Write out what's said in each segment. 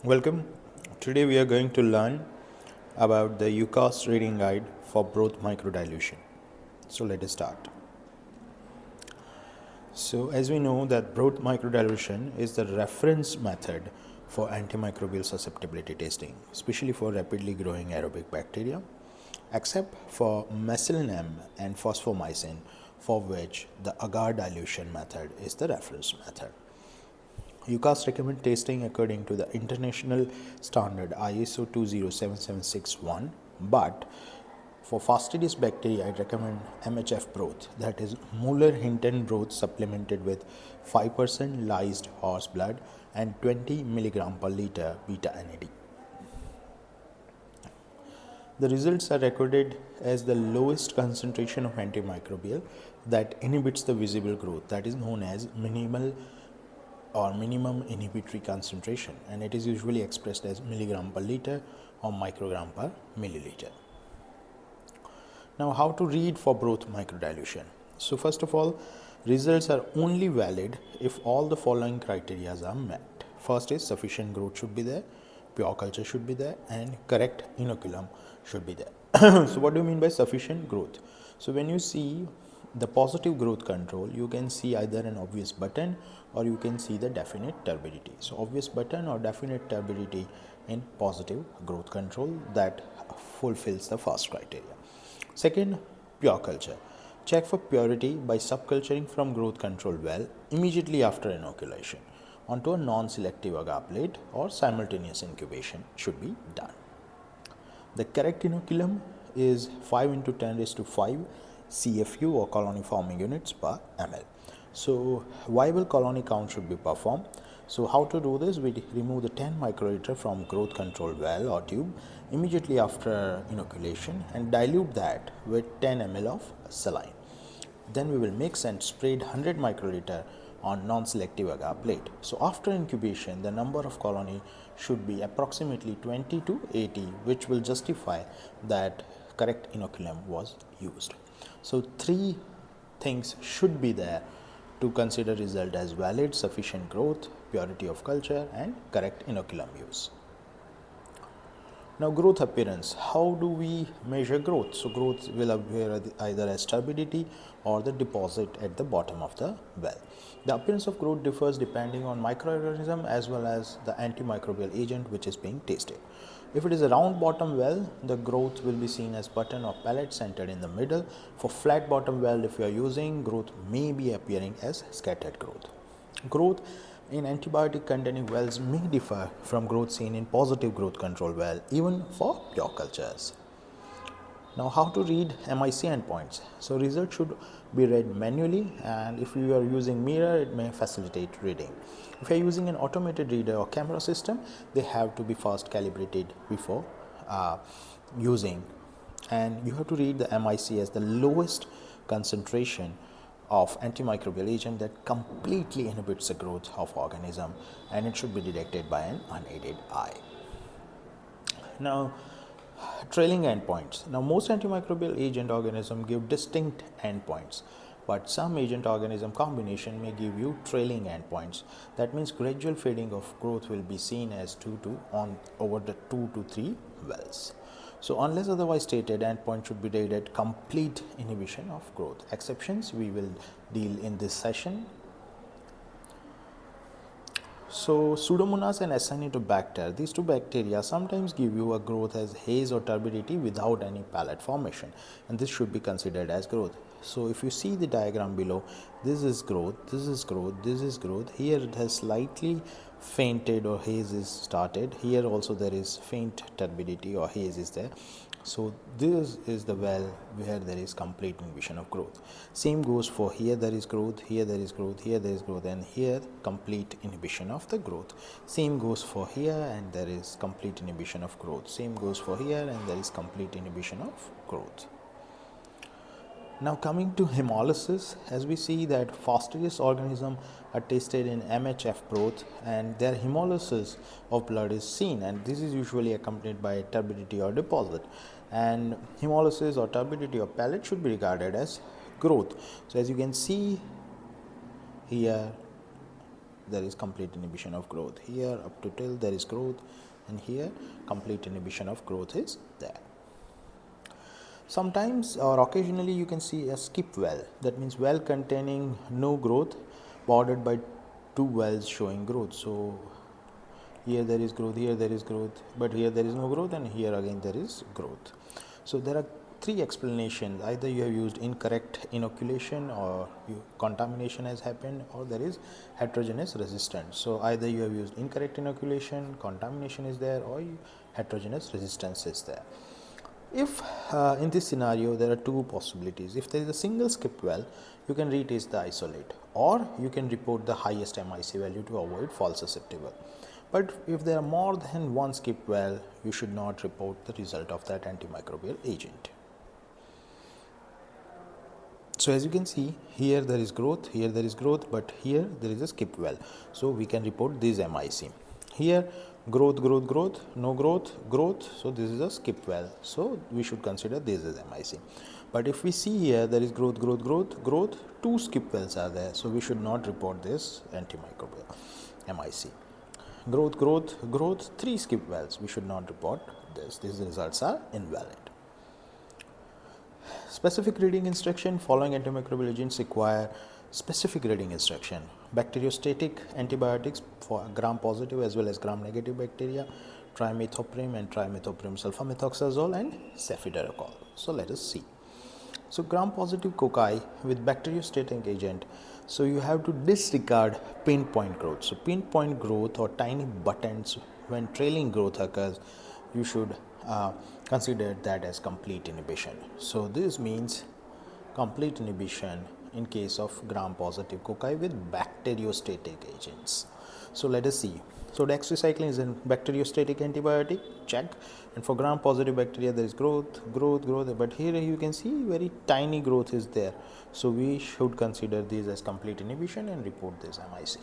Welcome. Today we are going to learn about the EUCAST reading guide for broth microdilution. So let us start. So as we know that broth microdilution is the reference method for antimicrobial susceptibility testing, especially for rapidly growing aerobic bacteria, except for methicillin M and phosphomycin, for which the agar dilution method is the reference method. EUCAST recommend testing according to the international standard ISO 207761, but for fastidious bacteria, I recommend MHF broth, that is Mueller-Hinton broth supplemented with 5% lysed horse blood and 20 mg per liter beta NAD. The results are recorded as the lowest concentration of antimicrobial that inhibits the visible growth, that is known as minimal or minimum inhibitory concentration, and it is usually expressed as milligram per liter or microgram per milliliter. Now, how to read for broth microdilution? So first of all, results are only valid if all the following criteria are met. First is sufficient growth should be there, pure culture should be there, and correct inoculum should be there. So what do you mean by sufficient growth? So when you see the positive growth control, you can see either an obvious button or you can see the definite turbidity. So obvious button or definite turbidity in positive growth control, that fulfills the first criteria. Second, pure culture. Check for purity by subculturing from growth control well immediately after inoculation onto a non-selective agar plate, or simultaneous incubation should be done. The correct inoculum is 5 into 10 raised to 5 CFU or colony forming units per ml. So viable colony count should be performed. So how to do this? We remove the 10 microliter from growth control well or tube immediately after inoculation and dilute that with 10 ml of saline. Then we will mix and spread 100 microliter on non-selective agar plate. So after incubation, the number of colony should be approximately 20 to 80, which will justify that correct inoculum was used. So three things should be there to consider result as valid: sufficient growth, purity of culture, and correct inoculum use. Now, growth appearance. How do we measure growth? So growth will appear either as turbidity or the deposit at the bottom of the well. The appearance of growth differs depending on microorganism as well as the antimicrobial agent which is being tested. If it is a round bottom well, the growth will be seen as button or pellet centered in the middle. For flat bottom well, if you are using, growth may be appearing as scattered growth. Growth in antibiotic containing wells may differ from growth seen in positive growth control well, even for pure cultures. Now, how to read MIC endpoints? So results should be read manually, and if you are using mirror, it may facilitate reading. If you are using an automated reader or camera system, they have to be first calibrated before using, and you have to read the MIC as the lowest concentration of antimicrobial agent that completely inhibits the growth of organism, and it should be detected by an unaided eye. Now, trailing endpoints. Now, most antimicrobial agent organism give distinct endpoints, but some agent organism combination may give you trailing endpoints. That means gradual fading of growth will be seen as over the 2 to 3 wells. So unless otherwise stated, endpoint should be read at complete inhibition of growth. Exceptions we will deal in this session. So Pseudomonas and Acinetobacter, these two bacteria sometimes give you a growth as haze or turbidity without any pellet formation, and this should be considered as growth. So if you see the diagram below, this is growth, this is growth, this is growth. Here it has slightly fainted or haze is started. Here also there is faint turbidity or haze is there. So this is the well where there is complete inhibition of growth. Same goes for here there is growth, here there is growth, here there is growth, and here complete inhibition of the growth. Same goes for here, and there is complete inhibition of growth. Same goes for here, and there is complete inhibition of growth. Now coming to hemolysis, as we see that fastidious organisms are tested in MHF broth, and their hemolysis of blood is seen, and this is usually accompanied by turbidity or deposit, and hemolysis or turbidity or pellet should be regarded as growth. So as you can see here, there is complete inhibition of growth. Here up to till there is growth, and here complete inhibition of growth is there. Sometimes or occasionally you can see a skip well, that means well containing no growth bordered by two wells showing growth. So here there is growth, here there is growth, but here there is no growth, and here again there is growth. So there are three explanations: either you have used incorrect inoculation, or contamination has happened, or there is heterogeneous resistance. So either you have used incorrect inoculation, contamination is there, or heterogeneous resistance is there. If in this scenario there are two possibilities: if there is a single skip well, you can retest the isolate, or you can report the highest MIC value to avoid false susceptible. But if there are more than one skip well, you should not report the result of that antimicrobial agent. So as you can see, here there is growth, here there is growth, but here there is a skip well. So we can report this MIC. Here growth, growth, growth, no growth, growth. So this is a skip well. So we should consider this as MIC. But if we see here, there is growth, growth, growth, growth, two skip wells are there. So we should not report this antimicrobial MIC. Growth, growth, growth, three skip wells. We should not report this. These results are invalid. Specific reading instruction: following antimicrobial agents require specific reading instruction. Bacteriostatic antibiotics for gram-positive as well as gram-negative bacteria, trimethoprim and trimethoprim sulfamethoxazole, and cefiderocol. So let us see. So gram-positive cocci with bacteriostatic agent, so you have to disregard pinpoint growth. So pinpoint growth or tiny buttons when trailing growth occurs, you should consider that as complete inhibition. So this means complete inhibition in case of gram-positive cocci with bacteriostatic agents. So let us see. So doxycycline is a bacteriostatic antibiotic, check. And for gram-positive bacteria there is growth, growth, growth, but here you can see very tiny growth is there. So we should consider this as complete inhibition and report this MIC.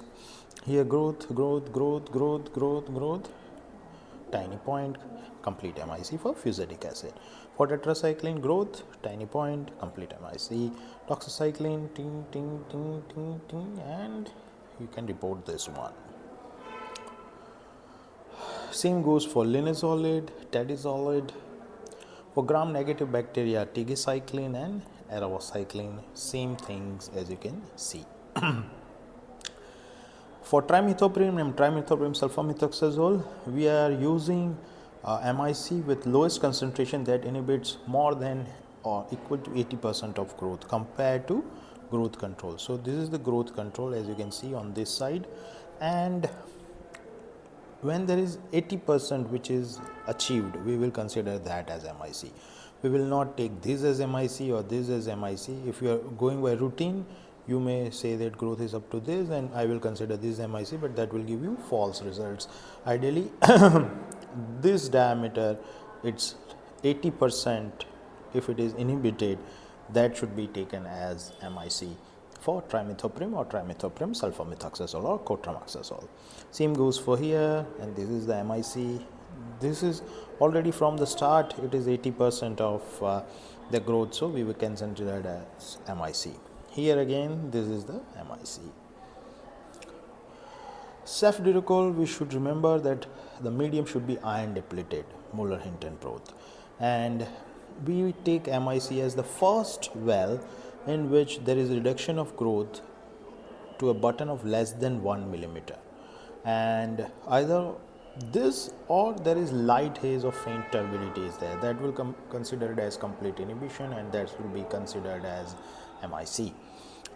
Here growth, growth, growth, growth, growth, growth, tiny point, complete MIC for fusidic acid. For tetracycline, growth, tiny point, complete MIC. Doxycycline, ting, ting, ting, ting, ting, and you can report this one. Same goes for linezolid, tadizolid. For gram-negative bacteria, tigecycline and eravacycline, same things as you can see. For trimethoprim and trimethoprim sulfamethoxazole, we are using MIC with lowest concentration that inhibits more than or equal to 80% of growth compared to growth control. So this is the growth control, as you can see on this side, and when there is 80% which is achieved, we will consider that as MIC. We will not take this as MIC or this as MIC. If you are going by routine, you may say that growth is up to this and I will consider this MIC, but that will give you false results. Ideally, this diameter, it's 80%. If it is inhibited, that should be taken as MIC for trimethoprim or trimethoprim sulfamethoxazole or cotrimoxazole. Same goes for here, and this is the MIC. This is already from the start, it is 80% of the growth, so we will consider it as MIC. Here again, this is the MIC. Cefiderocol, we should remember that the medium should be iron depleted, Muller-Hinton broth, and we take MIC as the first well in which there is reduction of growth to a button of less than 1 millimeter, and either this or there is light haze or faint turbidity is there, that will considered as complete inhibition, and that will be considered as MIC.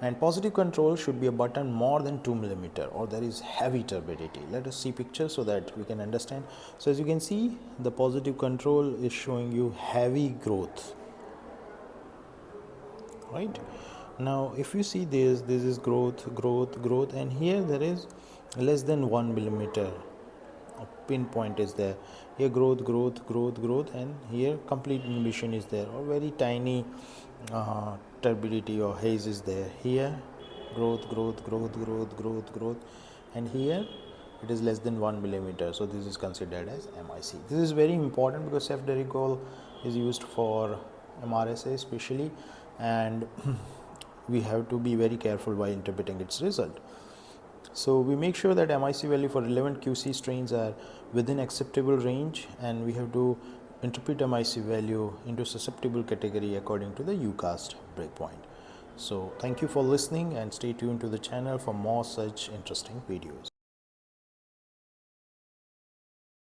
And positive control should be a button more than 2 millimeter or there is heavy turbidity. Let us see pictures so that we can understand. So as you can see, the positive control is showing you heavy growth, right? Now if you see this is growth, growth, growth, and here there is less than 1 millimeter pinpoint is there. Here growth, growth, growth, growth, and here complete inhibition is there, or very tiny turbidity or haze is there. Here growth, growth, growth, growth, growth, growth, and here it is less than 1 millimeter. So this is considered as MIC. This is very important because cefiderocol is used for MRSA especially, and we have to be very careful while interpreting its result. So we make sure that MIC value for relevant QC strains are within acceptable range, and we have to interpret MIC value into susceptible category according to the EUCAST breakpoint. So thank you for listening and stay tuned to the channel for more such interesting videos.